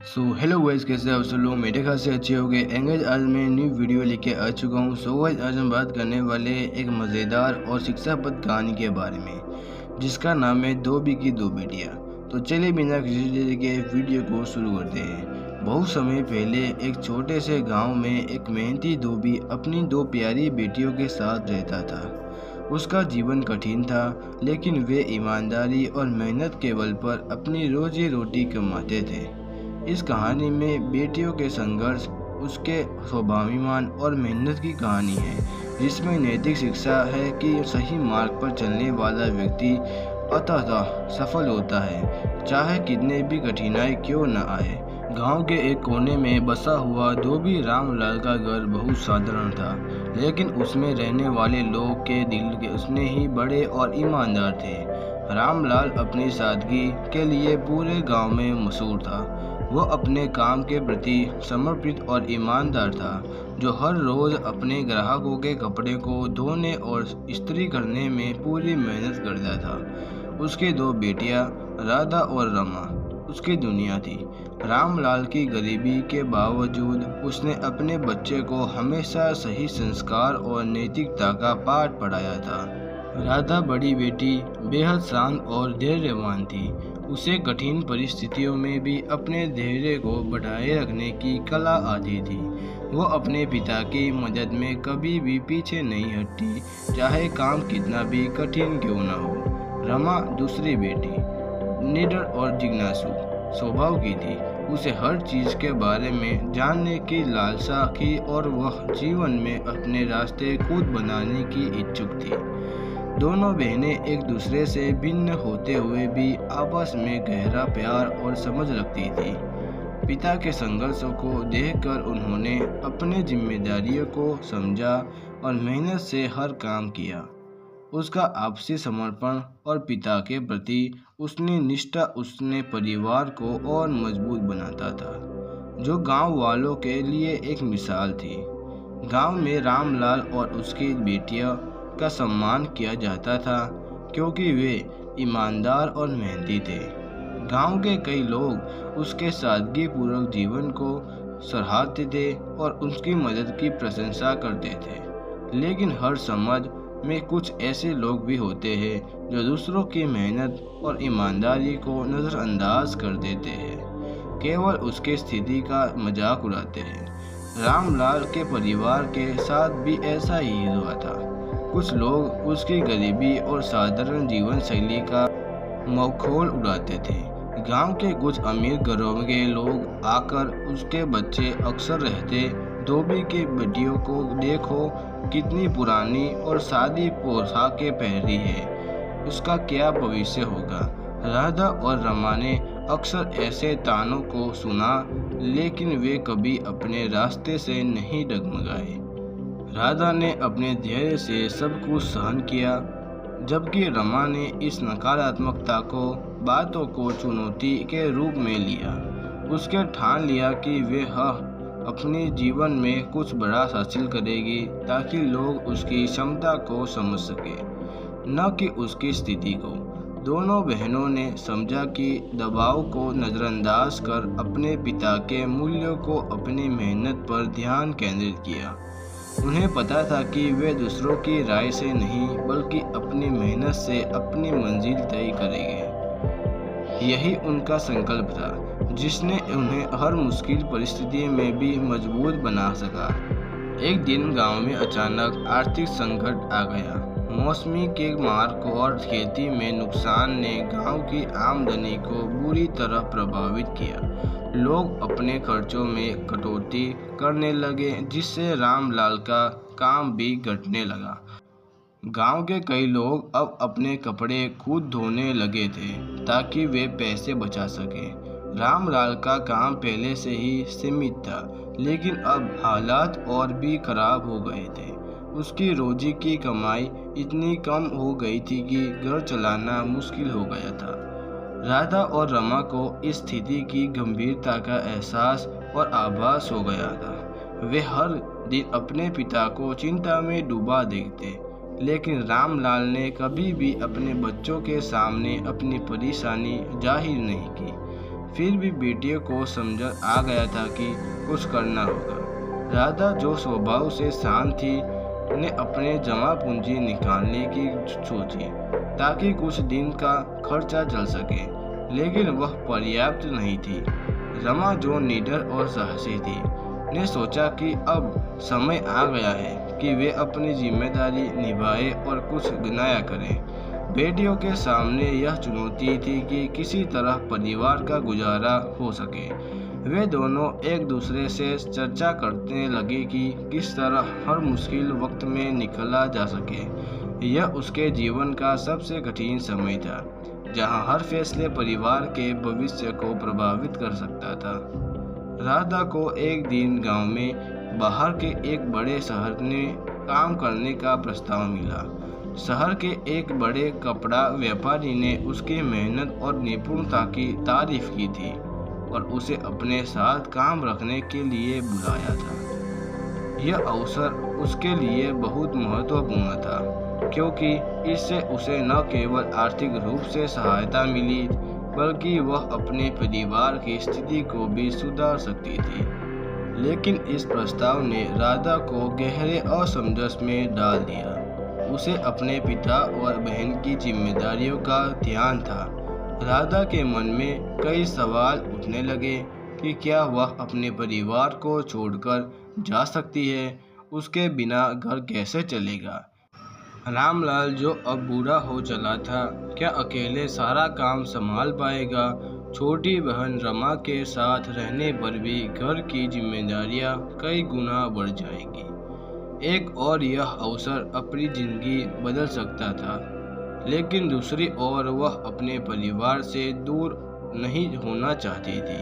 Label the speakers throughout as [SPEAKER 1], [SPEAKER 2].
[SPEAKER 1] Hello guys, कैसे आप सब लोग? मेरे ख्याल से अच्छे हो गए। एंगेज आज मैं न्यू वीडियो लेके आ चुका हूँ। गाइस, आज हम बात करने वाले एक मज़ेदार और शिक्षाप्रद कहानी के बारे में, जिसका नाम है धोबी की दो बेटियाँ। तो चलिए बिना किसी देरी के वीडियो को शुरू करते हैं। बहुत समय पहले एक छोटे से गांव में एक मेहनती धोबी अपनी दो प्यारी बेटियों के साथ रहता था। उसका जीवन कठिन था, लेकिन वे ईमानदारी और मेहनत के बल पर अपनी रोजी रोटी कमाते थे। इस कहानी में बेटियों के संघर्ष, उसके स्वाभिमान और मेहनत की कहानी है, जिसमें नैतिक शिक्षा है कि सही मार्ग पर चलने वाला व्यक्ति अंततः सफल होता है, चाहे कितने भी कठिनाई क्यों न आए। गांव के एक कोने में बसा हुआ धोबी रामलाल का घर बहुत साधारण था, लेकिन उसमें रहने वाले लोग के दिल के उसने ही बड़े और ईमानदार थे। रामलाल अपनी सादगी के लिए पूरे गांव में मशहूर था। वह अपने काम के प्रति समर्पित और ईमानदार था, जो हर रोज़ अपने ग्राहकों के कपड़े को धोने और इस्त्री करने में पूरी मेहनत करता था। उसकी दो बेटियां राधा और रमा उसकी दुनिया थी। रामलाल की गरीबी के बावजूद उसने अपने बच्चे को हमेशा सही संस्कार और नैतिकता का पाठ पढ़ाया था। राधा बड़ी बेटी बेहद शांत और धैर्यवान थी। उसे कठिन परिस्थितियों में भी अपने धैर्य को बढ़ाए रखने की कला आती थी। वह अपने पिता की मदद में कभी भी पीछे नहीं हटती, चाहे काम कितना भी कठिन क्यों न हो। रमा दूसरी बेटी निडर और जिज्ञासु स्वभाव की थी। उसे हर चीज़ के बारे में जानने की लालसा थी और वह जीवन में अपने रास्ते खुद बनाने की इच्छुक थी। दोनों बहनें एक दूसरे से भिन्न होते हुए भी आपस में गहरा प्यार और समझ रखती थी। पिता के संघर्षों को देखकर उन्होंने अपने जिम्मेदारियों को समझा और मेहनत से हर काम किया। उसका आपसी समर्पण और पिता के प्रति उसकी निष्ठा उसने परिवार को और मजबूत बनाता था, जो गांव वालों के लिए एक मिसाल थी। गांव में रामलाल और उसकी बेटियां का सम्मान किया जाता था, क्योंकि वे ईमानदार और मेहनती थे। गांव के कई लोग उसके सादगीपूर्वक जीवन को सराहते थे और उसकी मदद की प्रशंसा करते थे। लेकिन हर समाज में कुछ ऐसे लोग भी होते हैं जो दूसरों की मेहनत और ईमानदारी को नज़रअंदाज कर देते हैं, केवल उसकी स्थिति का मजाक उड़ाते हैं। रामलाल के परिवार के साथ भी ऐसा ही हुआ था। कुछ लोग उसकी गरीबी और साधारण जीवन शैली का मखौल उड़ाते थे। गांव के कुछ अमीर घरों के लोग आकर उसके बच्चे अक्सर रहते, धोबी की बेटियों को देखो कितनी पुरानी और सादी पोशाकें पहनी है, उसका क्या भविष्य होगा। राधा और रमा ने अक्सर ऐसे तानों को सुना, लेकिन वे कभी अपने रास्ते से नहीं डगमगाए। राधा ने अपने धैर्य से सब कुछ सहन किया, जबकि रमा ने इस नकारात्मकता को बातों को चुनौती के रूप में लिया। उसके ठान लिया कि वे अपने जीवन में कुछ बड़ा हासिल करेगी, ताकि लोग उसकी क्षमता को समझ सके, न कि उसकी स्थिति को। दोनों बहनों ने समझा कि दबाव को नज़रअंदाज कर अपने पिता के मूल्यों को अपनी मेहनत पर ध्यान केंद्रित किया। उन्हें पता था कि वे दूसरों की राय से नहीं, बल्कि अपनी मेहनत से अपनी मंजिल तय करेंगे। यही उनका संकल्प था, जिसने उन्हें हर मुश्किल परिस्थिति में भी मजबूत बना सका। एक दिन गांव में अचानक आर्थिक संकट आ गया। मौसमी के मार और खेती में नुकसान ने गांव की आमदनी को बुरी तरह प्रभावित किया। लोग अपने खर्चों में कटौती करने लगे, जिससे रामलाल का काम भी घटने लगा। गांव के कई लोग अब अपने कपड़े खुद धोने लगे थे, ताकि वे पैसे बचा सकें। रामलाल का काम पहले से ही सीमित था, लेकिन अब हालात और भी खराब हो गए थे। उसकी रोजी की कमाई इतनी कम हो गई थी कि घर चलाना मुश्किल हो गया था। राधा और रमा को इस स्थिति की गंभीरता का एहसास और आभास हो गया था। वे हर दिन अपने पिता को चिंता में डूबा देखते, लेकिन रामलाल ने कभी भी अपने बच्चों के सामने अपनी परेशानी जाहिर नहीं की। फिर भी बेटियों को समझ आ गया था कि कुछ करना होगा। राधा, जो स्वभाव से शांत थी, ने अपने जमा पूंजी निकालने की सोची ताकि कुछ दिन का खर्चा चल सके, लेकिन वह पर्याप्त नहीं थी। रमा, जो निडर और साहसी थी, ने सोचा कि अब समय आ गया है कि वे अपनी जिम्मेदारी निभाए और कुछ नया करें। बेटियों के सामने यह चुनौती थी कि किसी तरह परिवार का गुजारा हो सके। वे दोनों एक दूसरे से चर्चा करने लगे कि किस तरह हर मुश्किल वक्त में निकला जा सके। यह उसके जीवन का सबसे कठिन समय था, जहां हर फैसले परिवार के भविष्य को प्रभावित कर सकता था। राधा को एक दिन गांव में बाहर के एक बड़े शहर में काम करने का प्रस्ताव मिला। शहर के एक बड़े कपड़ा व्यापारी ने उसकी मेहनत और निपुणता की तारीफ की थी और उसे अपने साथ काम रखने के लिए बुलाया था। यह अवसर उसके लिए बहुत महत्वपूर्ण था, क्योंकि इससे उसे न केवल आर्थिक रूप से सहायता मिली, बल्कि वह अपने परिवार की स्थिति को भी सुधार सकती थी। लेकिन इस प्रस्ताव ने राधा को गहरे असमंजस में डाल दिया। उसे अपने पिता और बहन की जिम्मेदारियों का ध्यान था। राधा के मन में कई सवाल उठने लगे कि क्या वह अपने परिवार को छोड़कर जा सकती है, उसके बिना घर कैसे चलेगा। रामलाल, जो अब बूढ़ा हो चला था, क्या अकेले सारा काम संभाल पाएगा। छोटी बहन रमा के साथ रहने पर भी घर की जिम्मेदारियां कई गुना बढ़ जाएगी। एक और यह अवसर अपनी जिंदगी बदल सकता था, लेकिन दूसरी ओर वह अपने परिवार से दूर नहीं होना चाहती थी।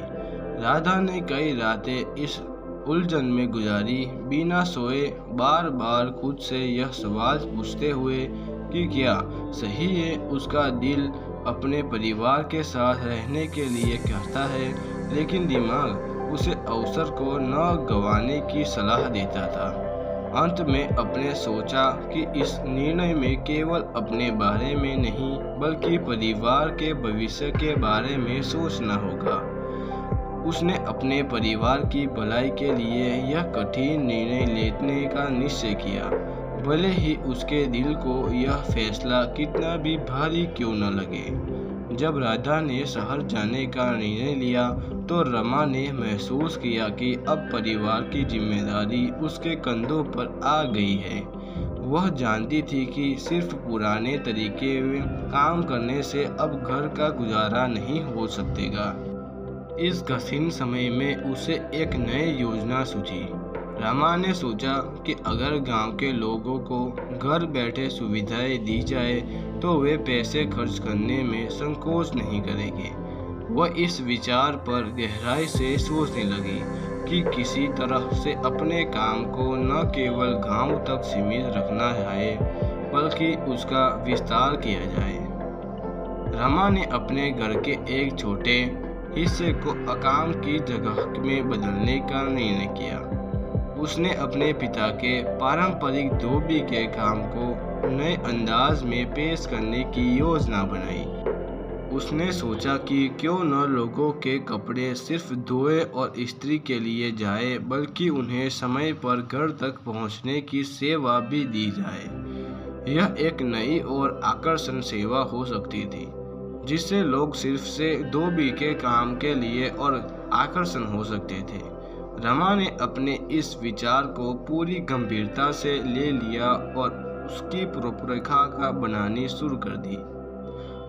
[SPEAKER 1] राधा ने कई रातें इस उलझन में गुजारी, बिना सोए, बार बार खुद से यह सवाल पूछते हुए कि क्या सही है उसका दिल अपने परिवार के साथ रहने के लिए कहता है, लेकिन दिमाग उसे अवसर को न गंवाने की सलाह देता था। अंत में अपने सोचा कि इस निर्णय में केवल अपने बारे में नहीं, बल्कि परिवार के भविष्य के बारे में सोचना होगा। उसने अपने परिवार की भलाई के लिए यह कठिन निर्णय लेने का निश्चय किया, भले ही उसके दिल को यह फैसला कितना भी भारी क्यों न लगे। जब राधा ने शहर जाने का निर्णय लिया, तो रमा ने महसूस किया कि अब परिवार की जिम्मेदारी उसके कंधों पर आ गई है। वह जानती थी कि सिर्फ पुराने तरीके में काम करने से अब घर का गुजारा नहीं हो सकेगा। इस कठिन समय में उसे एक नई योजना सूझी। रमा ने सोचा कि अगर गांव के लोगों को घर बैठे सुविधाएं दी जाए, तो वे पैसे खर्च करने में संकोच नहीं करेंगे। वह इस विचार पर गहराई से सोचने लगी कि किसी तरह से अपने काम को न केवल गांव तक सीमित रखना है, बल्कि उसका विस्तार किया जाए। रमा ने अपने घर के एक छोटे हिस्से को काम की जगह में बदलने का निर्णय किया। उसने अपने पिता के पारंपरिक धोबी के काम को नए अंदाज में पेश करने की योजना बनाई। उसने सोचा कि क्यों न लोगों के कपड़े सिर्फ धोए और इस्त्री के लिए जाए, बल्कि उन्हें समय पर घर तक पहुंचने की सेवा भी दी जाए। यह एक नई और आकर्षक सेवा हो सकती थी, जिससे लोग सिर्फ से धोबी के काम के लिए और आकर्षण हो सकते थे। रमा ने अपने इस विचार को पूरी गंभीरता से ले लिया और उसकी रूपरेखा का बनानी शुरू कर दी।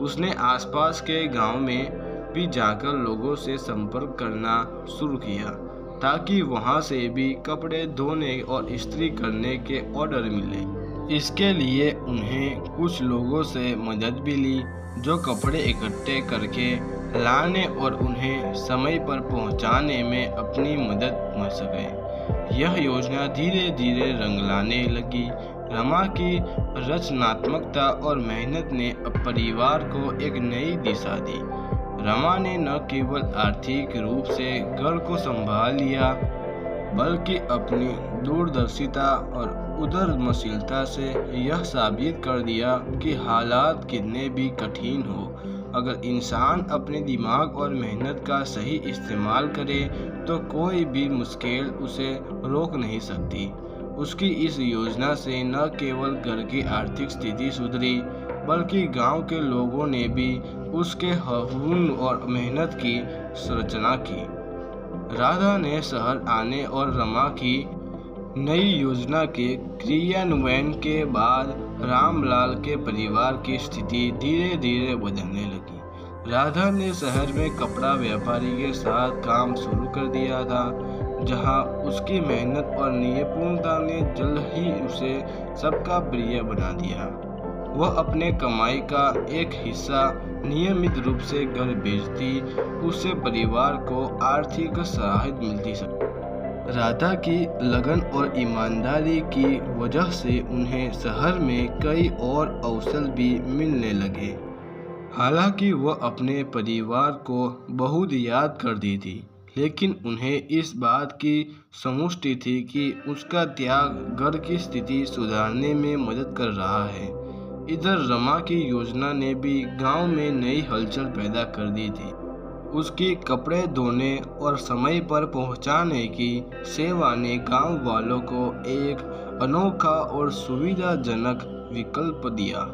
[SPEAKER 1] उसने आसपास के गांव में भी जाकर लोगों से संपर्क करना शुरू किया, ताकि वहां से भी कपड़े धोने और इस्त्री करने के ऑर्डर मिले। इसके लिए उन्हें कुछ लोगों से मदद भी ली, जो कपड़े इकट्ठे करके लाने और उन्हें समय पर पहुंचाने में अपनी मदद कर सके। यह योजना धीरे धीरे रंग लाने लगी। रमा की रचनात्मकता और मेहनत ने परिवार को एक नई दिशा दी। रमा ने न केवल आर्थिक रूप से घर को संभाल लिया, बल्कि अपनी दूरदर्शिता और उदारमशीलता से यह साबित कर दिया कि हालात कितने भी कठिन हो, अगर इंसान अपने दिमाग और मेहनत का सही इस्तेमाल करे तो कोई भी मुश्किल उसे रोक नहीं सकती। उसकी इस योजना से न केवल घर की आर्थिक स्थिति सुधरी बल्कि गांव के लोगों ने भी उसके हुनर और मेहनत की सराहना की। राधा ने शहर आने और रमा की नई योजना के क्रियान्वयन के बाद रामलाल के परिवार की स्थिति धीरे धीरे बदलने लगी। राधा ने शहर में कपड़ा व्यापारी के साथ काम शुरू कर दिया था, जहां उसकी मेहनत और निपुणता ने जल्द ही उसे सबका प्रिय बना दिया। वह अपने कमाई का एक हिस्सा नियमित रूप से घर भेजती, उससे परिवार को आर्थिक सहायता मिलती। राधा की लगन और ईमानदारी की वजह से उन्हें शहर में कई और अवसर भी मिलने लगे। हालांकि वह अपने परिवार को बहुत याद करती थी, लेकिन उन्हें इस बात की संतुष्टि थी कि उसका त्याग घर की स्थिति सुधारने में मदद कर रहा है। इधर रमा की योजना ने भी गांव में नई हलचल पैदा कर दी थी। उसकी कपड़े धोने और समय पर पहुंचाने की सेवा ने गांव वालों को एक अनोखा और सुविधाजनक विकल्प दिया।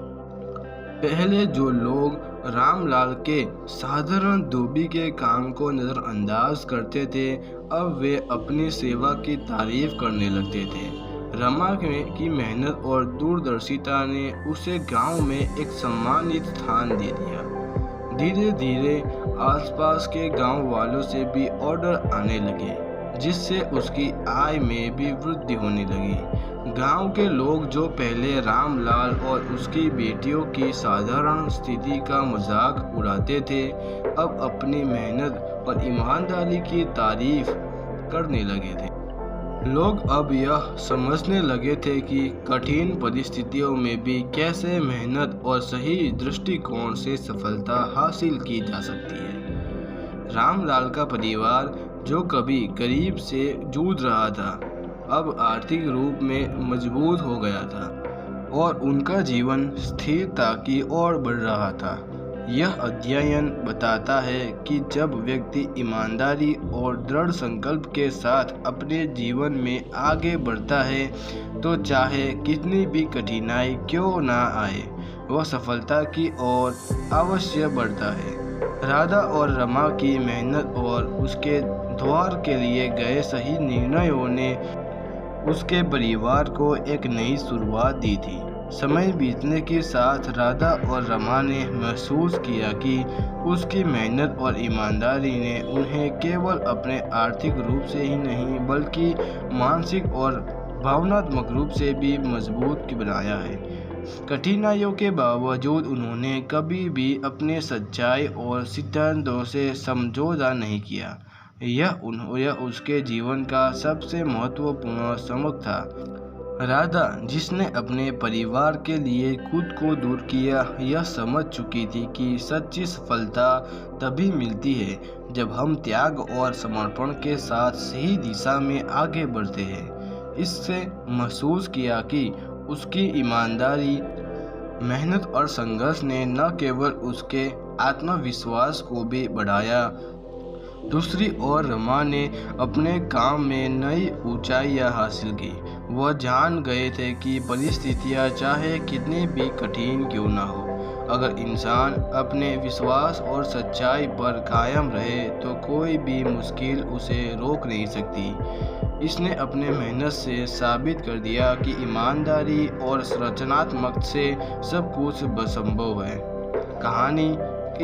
[SPEAKER 1] पहले जो लोग रामलाल के साधारण धोबी के काम को नज़रअंदाज करते थे, अब वे अपनी सेवा की तारीफ करने लगते थे। रमा की मेहनत और दूरदर्शिता ने उसे गांव में एक सम्मानित स्थान दे दिया। धीरे धीरे आसपास के गांव वालों से भी ऑर्डर आने लगे, जिससे उसकी आय में भी वृद्धि होने लगी। गांव के लोग जो पहले रामलाल और उसकी बेटियों की साधारण स्थिति का मजाक उड़ाते थे, अब अपनी मेहनत और ईमानदारी की तारीफ करने लगे थे। लोग अब यह समझने लगे थे कि कठिन परिस्थितियों में भी कैसे मेहनत और सही दृष्टिकोण से सफलता हासिल की जा सकती है। रामलाल का परिवार जो कभी गरीब से जूझ रहा था, अब आर्थिक रूप में मजबूत हो गया था और उनका जीवन स्थिरता की ओर बढ़ रहा था। यह अध्ययन बताता है कि जब व्यक्ति ईमानदारी और दृढ़ संकल्प के साथ अपने जीवन में आगे बढ़ता है, तो चाहे कितनी भी कठिनाई क्यों ना आए, वह सफलता की ओर अवश्य बढ़ता है। राधा और रमा की मेहनत और उसके द्वार के लिए गए सही निर्णयों ने उसके परिवार को एक नई शुरुआत दी थी। समय बीतने के साथ राधा और रमा ने महसूस किया कि उसकी मेहनत और ईमानदारी ने उन्हें केवल अपने आर्थिक रूप से ही नहीं बल्कि मानसिक और भावनात्मक रूप से भी मजबूत बनाया है। कठिनाइयों के बावजूद उन्होंने कभी भी अपने सच्चाई और सिद्धांतों से समझौता नहीं किया। यह उसके जीवन का सबसे महत्वपूर्ण सबक था। राधा, जिसने अपने परिवार के लिए खुद को दूर किया, यह समझ चुकी थी कि सच्ची सफलता तभी मिलती है जब हम त्याग और समर्पण के साथ सही दिशा में आगे बढ़ते हैं। इससे महसूस किया कि उसकी ईमानदारी, मेहनत और संघर्ष ने न केवल उसके आत्मविश्वास को भी बढ़ाया, दूसरी ओर रमा ने अपने काम में नई ऊंचाइयां हासिल की। वह जान गए थे कि परिस्थितियां चाहे कितनी भी कठिन क्यों न हो, अगर इंसान अपने विश्वास और सच्चाई पर कायम रहे तो कोई भी मुश्किल उसे रोक नहीं सकती। इसने अपने मेहनत से साबित कर दिया कि ईमानदारी और रचनात्मकता से सब कुछ संभव है। कहानी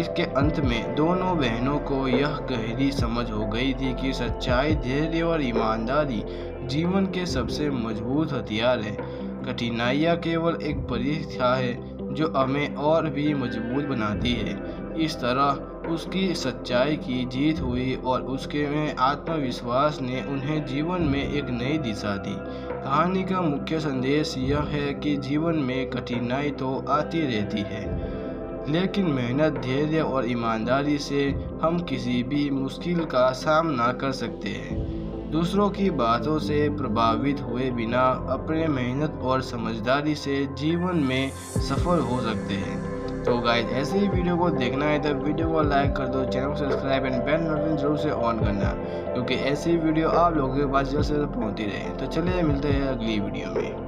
[SPEAKER 1] इसके अंत में दोनों बहनों को यह गहरी समझ हो गई थी कि सच्चाई, धैर्य और ईमानदारी जीवन के सबसे मजबूत हथियार है। कठिनाइयाँ केवल एक परीक्षा है जो हमें और भी मजबूत बनाती है। इस तरह उसकी सच्चाई की जीत हुई और उसके में आत्मविश्वास ने उन्हें जीवन में एक नई दिशा दी। कहानी का मुख्य संदेश यह है कि जीवन में कठिनाई तो आती रहती है, लेकिन मेहनत, धैर्य और ईमानदारी से हम किसी भी मुश्किल का सामना कर सकते हैं। दूसरों की बातों से प्रभावित हुए बिना अपने मेहनत और समझदारी से जीवन में सफल हो सकते हैं। तो गाइस ऐसे ही वीडियो को देखना है तो वीडियो को लाइक कर दो, चैनल को सब्सक्राइब एंड बेल नोटिफिकेशन जरूर से ऑन करना, क्योंकि ऐसी वीडियो आप लोगों के पास जल्द से जल्द पहुंचती रहे। तो चलिए मिलते हैं अगली वीडियो में।